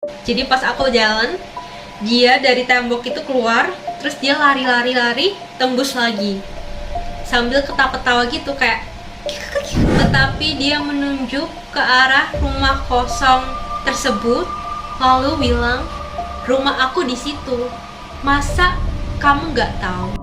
Jadi pas aku jalan, dia dari tembok itu keluar, terus dia lari-lari-lari, tembus lagi. Sambil ketawa-ketawa gitu kayak tetapi dia menunjuk ke arah rumah kosong tersebut, lalu bilang, "Rumah aku di situ. Masa kamu nggak tahu?"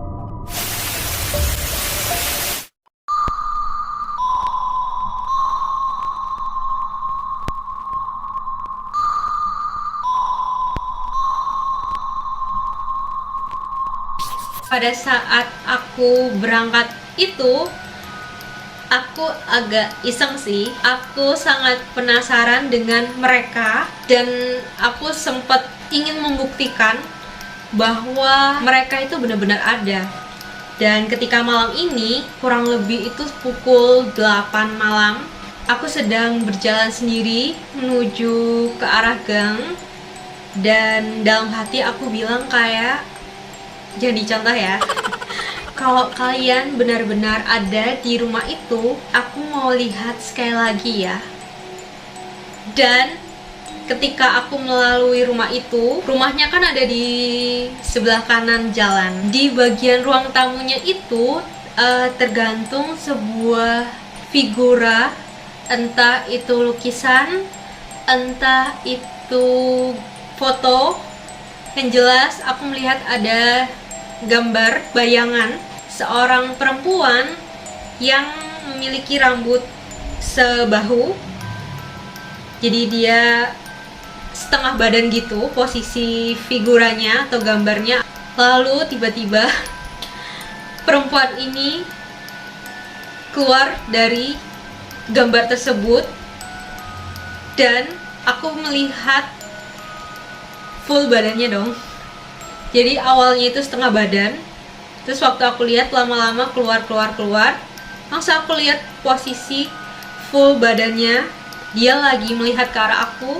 Pada saat aku berangkat itu, aku agak iseng sih. Aku sangat penasaran dengan mereka dan aku sempat ingin membuktikan bahwa mereka itu benar-benar ada. Dan ketika malam ini, kurang lebih itu pukul 8 malam, aku sedang berjalan sendiri menuju ke arah gang. Dan dalam hati aku bilang kayak, jangan dicontoh ya. Kalau kalian benar-benar ada di rumah itu, aku mau lihat sekali lagi ya. Dan ketika aku melalui rumah itu, rumahnya kan ada di sebelah kanan jalan. Di bagian ruang tamunya itu tergantung sebuah figura, entah itu lukisan, entah itu foto. Yang jelas aku melihat ada gambar bayangan seorang perempuan yang memiliki rambut sebahu. Jadi dia setengah badan gitu posisi figuranya atau gambarnya. Lalu tiba-tiba perempuan ini keluar dari gambar tersebut dan aku melihat full badannya dong. Jadi awalnya itu setengah badan, terus waktu aku lihat lama-lama keluar, langsung aku lihat posisi full badannya. Dia lagi melihat ke arah aku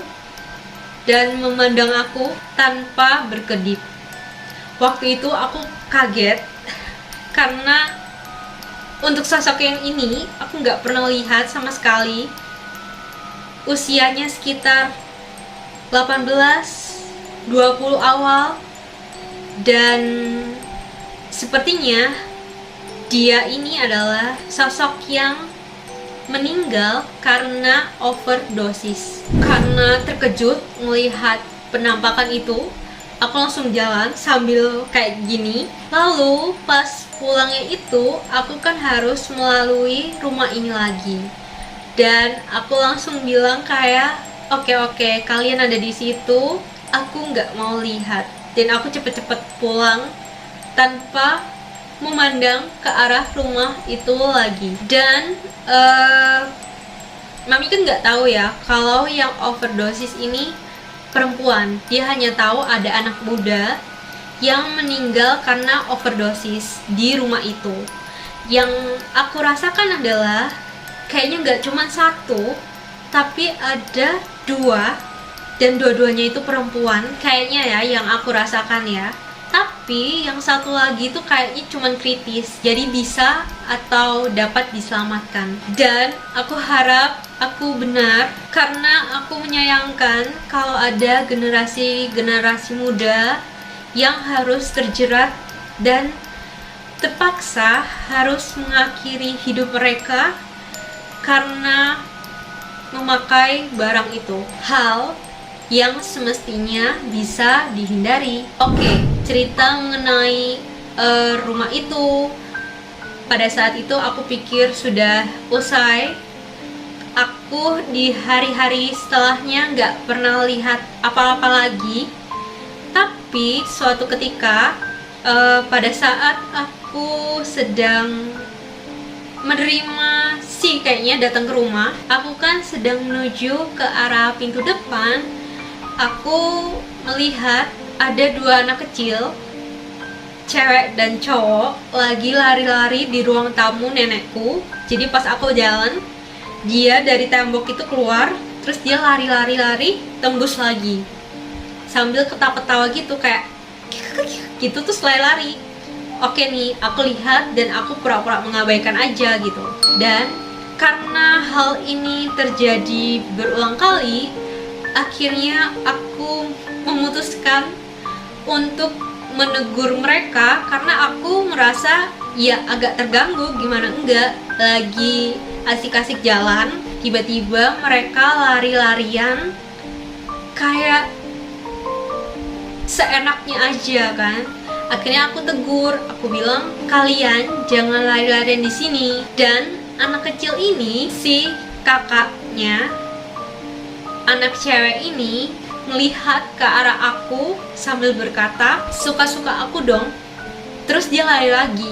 dan memandang aku tanpa berkedip. Waktu itu aku kaget karena untuk sosok yang ini aku nggak pernah lihat sama sekali. Usianya sekitar 18-20 awal. Dan sepertinya dia ini adalah sosok yang meninggal karena overdosis. Karena terkejut melihat penampakan itu, aku langsung jalan sambil kayak gini. Lalu pas pulangnya itu, aku kan harus melalui rumah ini lagi. Dan aku langsung bilang kayak, oke, kalian ada di situ, aku nggak mau lihat. Dan aku cepet-cepet pulang tanpa memandang ke arah rumah itu lagi. Dan Mami kan nggak tahu ya kalau yang overdosis ini perempuan. Dia hanya tahu ada anak muda yang meninggal karena overdosis di rumah itu. Yang aku rasakan adalah kayaknya nggak cuma satu, tapi ada dua. Dan dua-duanya itu perempuan, kayaknya ya yang aku rasakan ya. Tapi yang satu lagi itu kayaknya cuman kritis, jadi bisa atau dapat diselamatkan. Dan aku harap aku benar, karena aku menyayangkan kalau ada generasi-generasi muda yang harus terjerat dan terpaksa harus mengakhiri hidup mereka karena memakai barang itu. Hal yang semestinya bisa dihindari. Oke, cerita mengenai rumah itu. Pada saat itu aku pikir sudah usai. Aku di hari-hari setelahnya nggak pernah lihat apa-apa lagi. Tapi suatu ketika pada saat aku sedang menerima kayaknya datang ke rumah, aku kan sedang menuju ke arah pintu depan. Aku melihat ada dua anak kecil, cewek dan cowok, lagi lari-lari di ruang tamu nenekku. Jadi pas aku jalan, dia dari tembok itu keluar, terus dia lari-lari, tembus lagi. Sambil ketawa-ketawa gitu kayak gitu, terus lari-lari. Oke nih, aku lihat dan aku pura-pura mengabaikan aja gitu. Dan karena hal ini terjadi berulang kali, akhirnya aku memutuskan untuk menegur mereka karena aku merasa ya agak terganggu, gimana enggak, lagi asik-asik jalan tiba-tiba mereka lari-larian kayak seenaknya aja kan. Akhirnya aku tegur, aku bilang kalian jangan lari-larian di sini. Dan anak kecil ini, si kakaknya, anak cewek ini melihat ke arah aku sambil berkata, suka-suka aku dong. Terus dia lari lagi.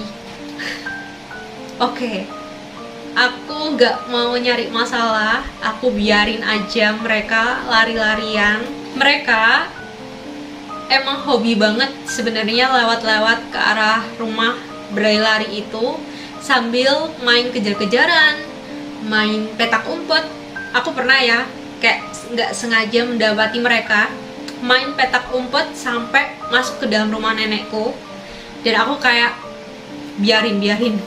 Oke, aku gak mau nyari masalah, aku biarin aja mereka lari-larian. Mereka emang hobi banget sebenarnya lewat-lewat ke arah rumah berlari itu sambil main kejar-kejaran, main petak umpet. Aku pernah ya kayak nggak sengaja mendapati mereka main petak umpet sampai masuk ke dalam rumah nenekku, dan aku kayak biarin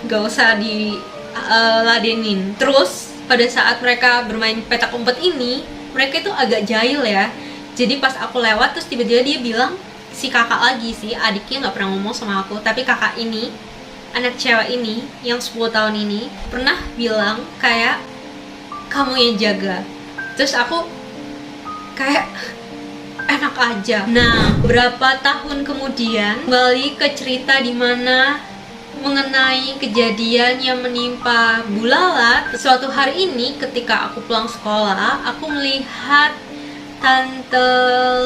gak usah diladenin. Terus pada saat mereka bermain petak umpet ini, mereka itu agak jahil ya. Jadi pas aku lewat terus tiba-tiba dia bilang, si kakak lagi sih, adiknya nggak pernah ngomong sama aku, tapi kakak ini, anak cewek ini yang 10 tahun ini pernah bilang kayak kamu yang jaga. Terus aku kayak enak aja. Nah, berapa tahun kemudian kembali ke cerita dimana mengenai kejadian yang menimpa Bu Lala. Suatu hari ini ketika aku pulang sekolah, aku melihat Tante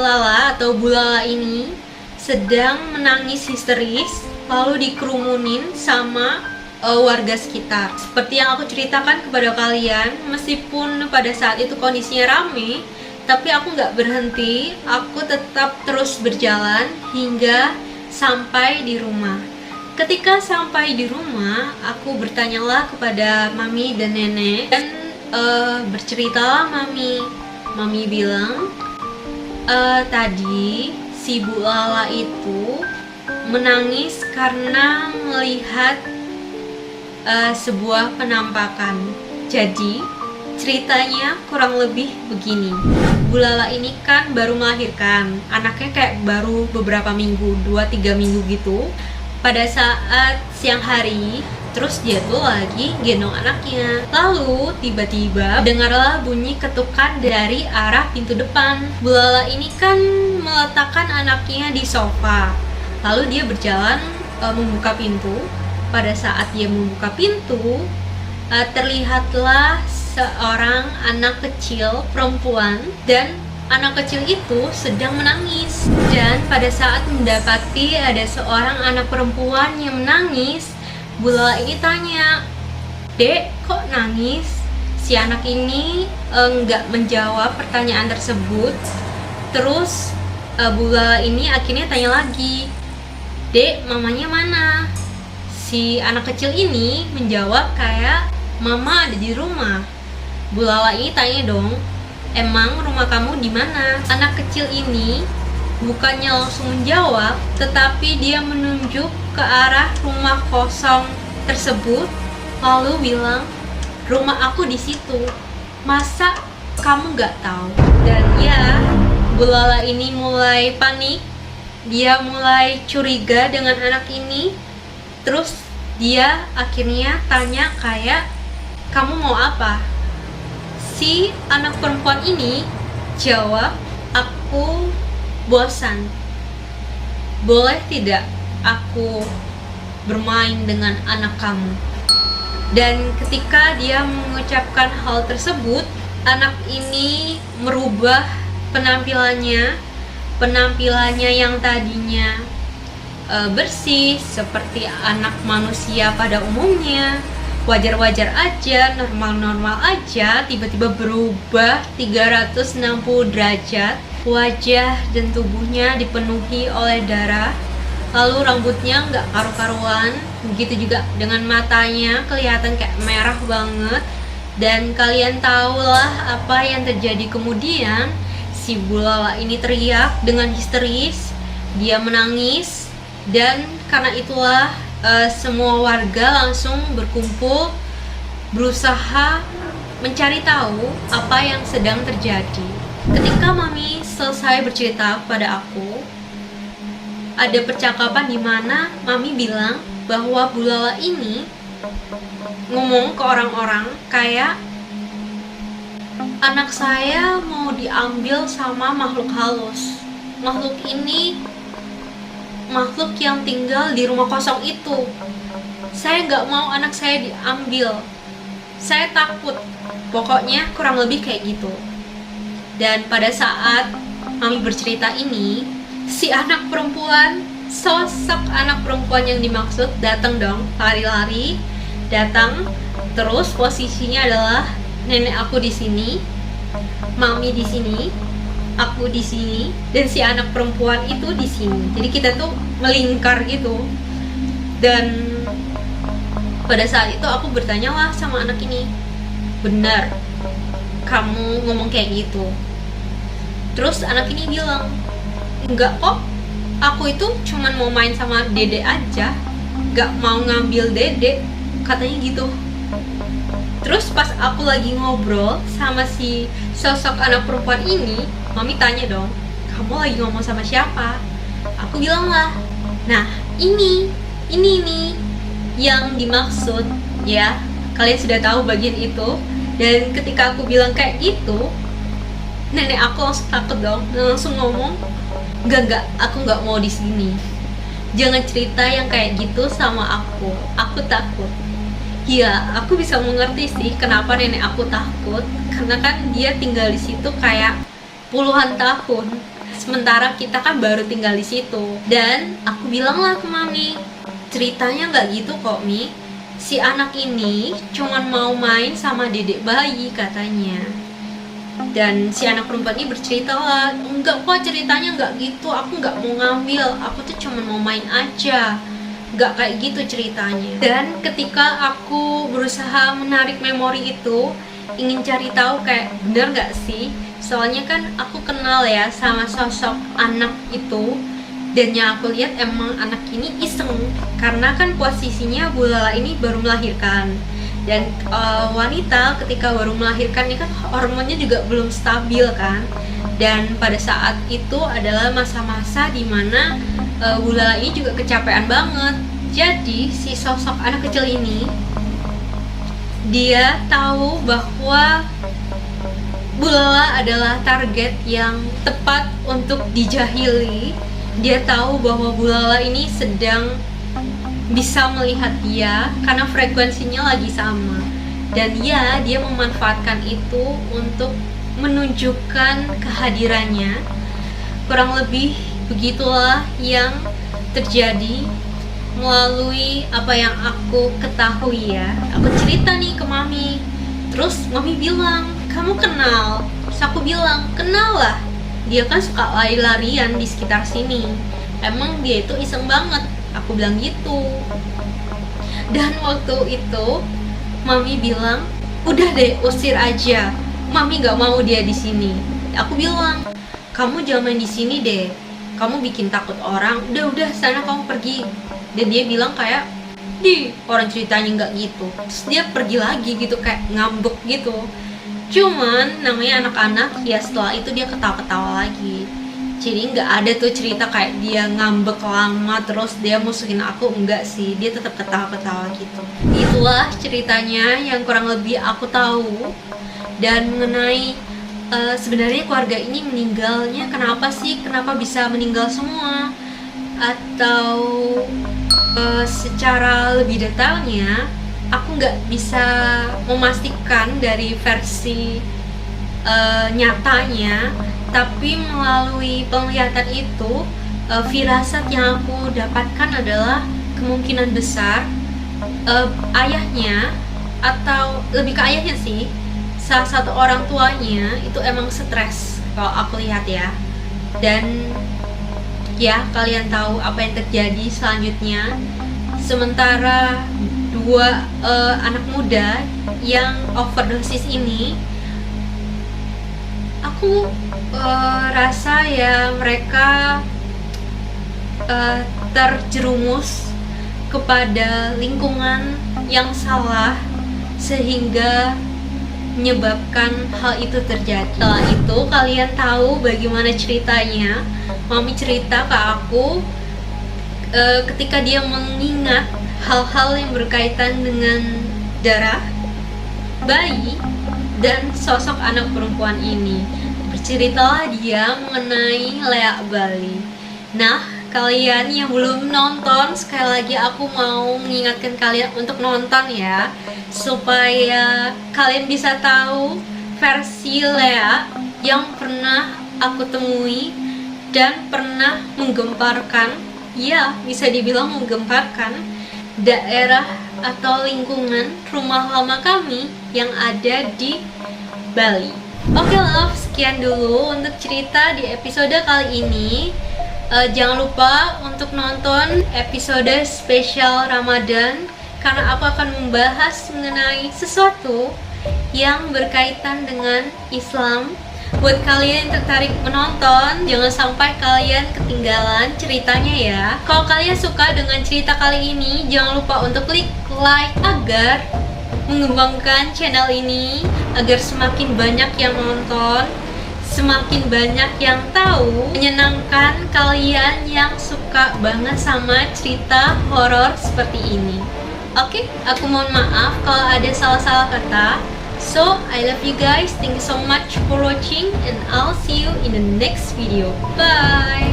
Lala atau Bu Lala ini sedang menangis histeris, lalu dikerumunin sama warga sekitar. Seperti yang aku ceritakan kepada kalian, meskipun pada saat itu kondisinya rame, tapi aku nggak berhenti, aku tetap terus berjalan hingga sampai di rumah. Ketika sampai di rumah, aku bertanyalah kepada mami dan nenek, dan berceritalah mami. Mami bilang, tadi si Bu Lala itu menangis karena melihat sebuah penampakan. Jadi ceritanya kurang lebih begini. Bu Lala ini kan baru melahirkan, anaknya kayak baru beberapa minggu, 2-3 minggu gitu. Pada saat siang hari, terus dia tuh lagi gendong anaknya. Lalu tiba-tiba dengarlah bunyi ketukan dari arah pintu depan. Bu Lala ini kan meletakkan anaknya di sofa. Lalu dia berjalan membuka pintu. Pada saat dia membuka pintu, terlihatlah seorang anak kecil perempuan, dan anak kecil itu sedang menangis. Dan pada saat mendapati ada seorang anak perempuan yang menangis, Bu Lala ini tanya, "Dek, kok nangis?" Si anak ini nggak menjawab pertanyaan tersebut. Terus Bu Lala ini akhirnya tanya lagi, "Dek, mamanya mana?" Si anak kecil ini menjawab kayak, "Mama ada di rumah." Bu Lala ini tanya dong, "Emang rumah kamu di mana?" Anak kecil ini bukannya langsung menjawab, tetapi dia menunjuk ke arah rumah kosong tersebut, lalu bilang, "Rumah aku di situ. Masa kamu nggak tahu?" Dan ya, Bu Lala ini mulai panik. Dia mulai curiga dengan anak ini. Terus dia akhirnya tanya kayak, "Kamu mau apa?" Si anak perempuan ini jawab, "Aku bosan. Boleh tidak aku bermain dengan anak kamu?" Dan ketika dia mengucapkan hal tersebut, anak ini merubah penampilannya yang tadinya bersih seperti anak manusia pada umumnya, wajar-wajar aja, normal-normal aja, tiba-tiba berubah 360 derajat. Wajah dan tubuhnya dipenuhi oleh darah, lalu rambutnya nggak karu-karuan, begitu juga dengan matanya kelihatan kayak merah banget. Dan kalian tahulah apa yang terjadi kemudian. Si Bu Lala ini teriak dengan histeris, dia menangis, dan karena itulah semua warga langsung berkumpul berusaha mencari tahu apa yang sedang terjadi. ketika mami selesai bercerita kepada aku, ada percakapan di mana mami bilang bahwa Bu Lala ini ngomong ke orang-orang kayak anak saya mau diambil sama makhluk halus. Makhluk ini makhluk yang tinggal di rumah kosong itu. Saya nggak mau anak saya diambil. Saya takut. Pokoknya kurang lebih kayak gitu. Dan pada saat mami bercerita ini, si anak perempuan, sosok anak perempuan yang dimaksud datang dong, lari-lari, datang. Terus posisinya adalah nenek aku di sini, mami di sini, aku di sini, dan si anak perempuan itu di sini. Jadi kita tuh melingkar gitu. Dan pada saat itu aku bertanya lah sama anak ini, benar kamu ngomong kayak gitu? Terus anak ini bilang, enggak kok, aku itu cuman mau main sama dede aja, gak mau ngambil dede, katanya gitu. Terus pas aku lagi ngobrol sama si sosok anak perempuan ini, mami tanya dong, kamu lagi ngomong sama siapa? Aku bilang lah, nah ini nih yang dimaksud ya, kalian sudah tahu bagian itu. Dan ketika aku bilang kayak gitu, nenek aku langsung takut dong, langsung ngomong, enggak, aku nggak mau di sini. Jangan cerita yang kayak gitu sama aku takut. Ya, aku bisa mengerti sih kenapa nenek aku takut, karena kan dia tinggal di situ kayak puluhan tahun, sementara kita kan baru tinggal di situ. Dan aku bilang lah ke mami, ceritanya nggak gitu kok Mi, si anak ini cuman mau main sama dedek bayi katanya. Dan si anak perempuan ini bercerita lah, enggak kok ceritanya nggak gitu, aku nggak mau ngambil, aku tuh cuman mau main aja, nggak kayak gitu ceritanya. Dan ketika aku berusaha menarik memori itu, ingin cari tahu kayak bener nggak sih, soalnya kan aku kenal ya sama sosok anak itu, dan yang aku lihat emang anak ini iseng, karena kan posisinya Bu Lala ini baru melahirkan. Dan wanita ketika baru melahirkan ini kan hormonnya juga belum stabil kan. Dan pada saat itu adalah masa-masa dimana Bu Lala ini juga kecapean banget. Jadi si sosok anak kecil ini, dia tahu bahwa Bu Lala adalah target yang tepat untuk dijahili. Dia tahu bahwa Bu Lala ini sedang bisa melihat dia karena frekuensinya lagi sama. Dan ya, dia memanfaatkan itu untuk menunjukkan kehadirannya. Kurang lebih begitulah yang terjadi melalui apa yang aku ketahui ya. Aku cerita nih ke mami, terus mami bilang, kamu kenal? Terus aku bilang, kenal lah, dia kan suka lari-larian di sekitar sini, emang dia itu iseng banget, aku bilang gitu. Dan waktu itu mami bilang, udah deh usir aja, mami gak mau dia di sini. Aku bilang, kamu jangan main di sini deh, kamu bikin takut orang, udah sana kamu pergi. Dan dia bilang kayak, di orang ceritanya nggak gitu. Terus dia pergi lagi gitu, kayak ngambek gitu. Cuman namanya anak-anak ya, setelah itu dia ketawa-ketawa lagi. Jadi nggak ada tuh cerita kayak dia ngambek lama terus dia musuhin aku, enggak sih, dia tetap ketawa-ketawa gitu. Itulah ceritanya yang kurang lebih aku tahu. Dan mengenai sebenarnya keluarga ini meninggalnya kenapa sih, kenapa bisa meninggal semua, atau secara lebih detailnya aku nggak bisa memastikan dari versi nyatanya, tapi melalui penglihatan itu, firasat yang aku dapatkan adalah kemungkinan besar ayahnya, atau lebih ke ayahnya sih, salah satu orang tuanya itu emang stres kalau aku lihat ya. Dan ya, kalian tahu apa yang terjadi selanjutnya. Sementara dua anak muda yang overdosis ini, aku rasa ya mereka terjerumus kepada lingkungan yang salah, sehingga menyebabkan hal itu terjadi. Setelah itu kalian tahu bagaimana ceritanya. Mami cerita ke aku ketika dia mengingat hal-hal yang berkaitan dengan darah, bayi, dan sosok anak perempuan ini. Berceritalah dia mengenai Lea Bali. Nah, kalian yang belum nonton, sekali lagi aku mau mengingatkan kalian untuk nonton ya, supaya kalian bisa tahu versi Lea yang pernah aku temui dan pernah menggemparkan, ya bisa dibilang menggemparkan daerah atau lingkungan rumah lama kami yang ada di Bali. Oke love, sekian dulu untuk cerita di episode kali ini. Jangan lupa untuk nonton episode spesial Ramadan, karena aku akan membahas mengenai sesuatu yang berkaitan dengan Islam. Buat kalian yang tertarik menonton, jangan sampai kalian ketinggalan ceritanya ya. Kalau kalian suka dengan cerita kali ini, jangan lupa untuk klik like agar mengembangkan channel ini, agar semakin banyak yang nonton, semakin banyak yang tahu, menyenangkan kalian yang suka banget sama cerita horor seperti ini. Oke, aku mohon maaf kalau ada salah-salah kata. So, I love you guys. Thank you so much for watching, and I'll see you in the next video. Bye!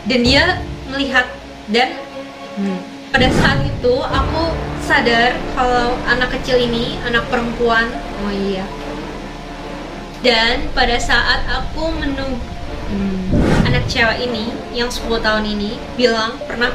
Dan dia melihat, dan pada saat itu aku sadar kalau anak kecil ini anak perempuan. Oh iya. Dan pada saat aku anak cewek ini yang 10 tahun ini bilang pernah